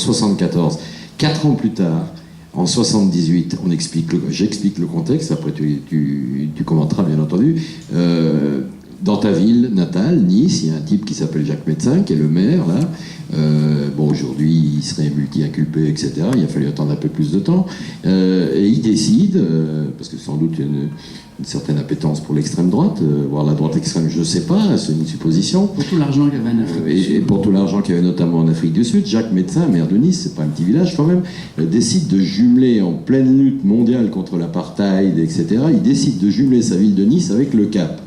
74. 4 ans plus tard, en 78, j'explique le contexte, après tu commenteras bien entendu. Dans ta ville natale, Nice, il y a un type qui s'appelle Jacques Médecin, qui est le maire, là. Bon, aujourd'hui, il serait multi-inculpé, etc. Il a fallu attendre un peu plus de temps. Et il décide, parce que sans doute il y a une certaine appétence pour l'extrême droite, voire la droite extrême, je ne sais pas, c'est une supposition. Pour tout l'argent qu'il y avait en Afrique du Sud. Et pour tout l'argent qu'il y avait notamment en Afrique du Sud, Jacques Médecin, maire de Nice, c'est pas un petit village quand même, décide de jumeler en pleine lutte mondiale contre l'apartheid, etc. Il décide de jumeler sa ville de Nice avec le Cap.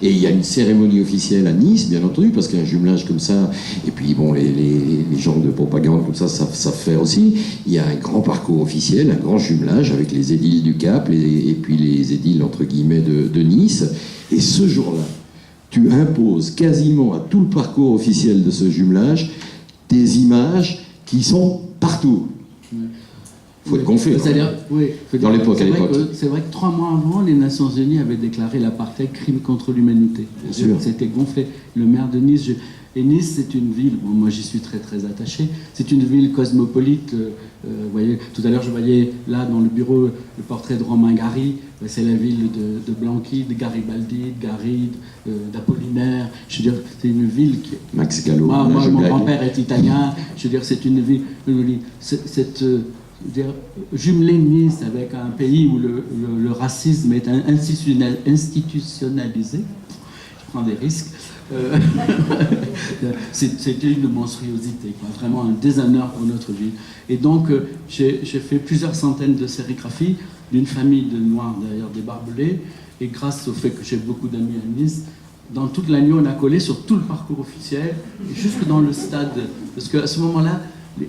Et il y a une cérémonie officielle à Nice, bien entendu, parce qu'un jumelage comme ça, et puis bon, les gens de propagande comme ça savent faire aussi. Il y a un grand parcours officiel, un grand jumelage avec les édiles du Cap et puis les édiles, entre guillemets, de Nice. Et ce jour-là, tu imposes quasiment à tout le parcours officiel de ce jumelage des images qui sont partout. Il faut être gonflé. C'est-à-dire, oui, dans l'époque, à l'époque. C'est vrai que 3 mois avant, les Nations Unies avaient déclaré l'apartheid crime contre l'humanité. C'était gonflé. Le maire de Nice, et Nice, c'est une ville, bon, moi j'y suis très très attaché, c'est une ville cosmopolite. Vous voyez, tout à l'heure je voyais là dans le bureau le portrait de Romain Gary, c'est la ville de Blanqui, de Garibaldi, de Garride, d'Apollinaire. Je veux dire, c'est une ville qui... Max Gallo. Moi mon grand-père est italien, je veux dire, c'est une ville... jumeler Nice avec un pays où le racisme est institutionnalisé, je prends des risques, c'était une monstruosité, quoi. Vraiment un déshonneur pour notre ville. Et donc j'ai fait plusieurs centaines de sérigraphies d'une famille de Noirs, d'ailleurs des barbelés, et grâce au fait que j'ai beaucoup d'amis à Nice, dans toute la nuit on a collé sur tout le parcours officiel, jusque dans le stade, parce qu'à ce moment-là,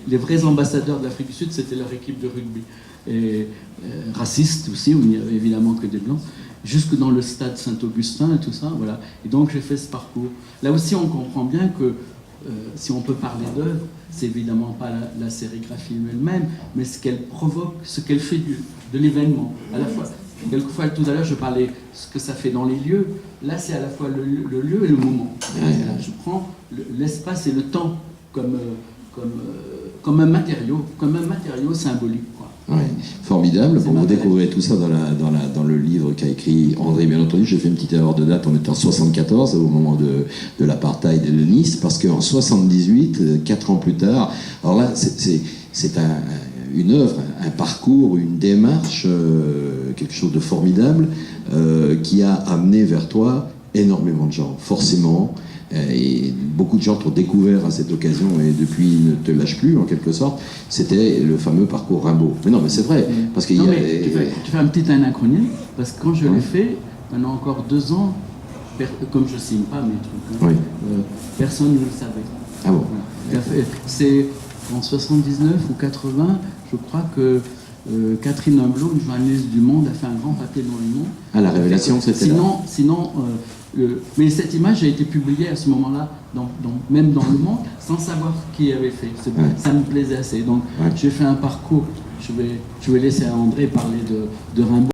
les vrais ambassadeurs de l'Afrique du Sud, c'était leur équipe de rugby. Et racistes aussi, où il n'y avait évidemment que des blancs, jusque dans le stade Saint-Augustin et tout ça, voilà. Et donc j'ai fait ce parcours. Là aussi, on comprend bien que si on peut parler d'œuvre, c'est évidemment pas la sérigraphie elle-même, mais ce qu'elle provoque, ce qu'elle fait de l'événement. À la fois, quelquefois, tout à l'heure, je parlais de ce que ça fait dans les lieux. Là, c'est à la fois le lieu et le moment. Là, je prends l'espace et le temps comme un matériau symbolique, quoi. Ouais, formidable. Bon, vous découvrez tout ça dans le livre qu'a écrit André, bien entendu. J'ai fait une petite erreur de date, on était en 74 au moment de l'apartheid et de Nice, parce qu'en 78, 4 ans plus tard, alors là c'est une œuvre, un parcours, une démarche, quelque chose de formidable qui a amené vers toi énormément de gens, forcément. Et beaucoup de gens t'ont découvert à cette occasion et depuis ne te lâchent plus en quelque sorte. C'était le fameux parcours Rimbaud. Mais non, mais c'est vrai, parce qu'il y a... Tu fais un petit anachronisme, parce que quand je l'ai fait, pendant encore 2 ans, comme je signe pas mes trucs, personne ne le savait. Ah bon? Voilà. C'est en 79 ou 80, je crois que Catherine Humbleau, une journaliste du Monde, a fait un grand papier dans le Monde. Ah, la révélation, c'était là. Sinon, mais cette image a été publiée à ce moment-là, même dans le Monde, sans savoir qui avait fait. Ça me plaisait assez. Donc, j'ai fait un parcours. Je vais laisser André parler de Rimbaud.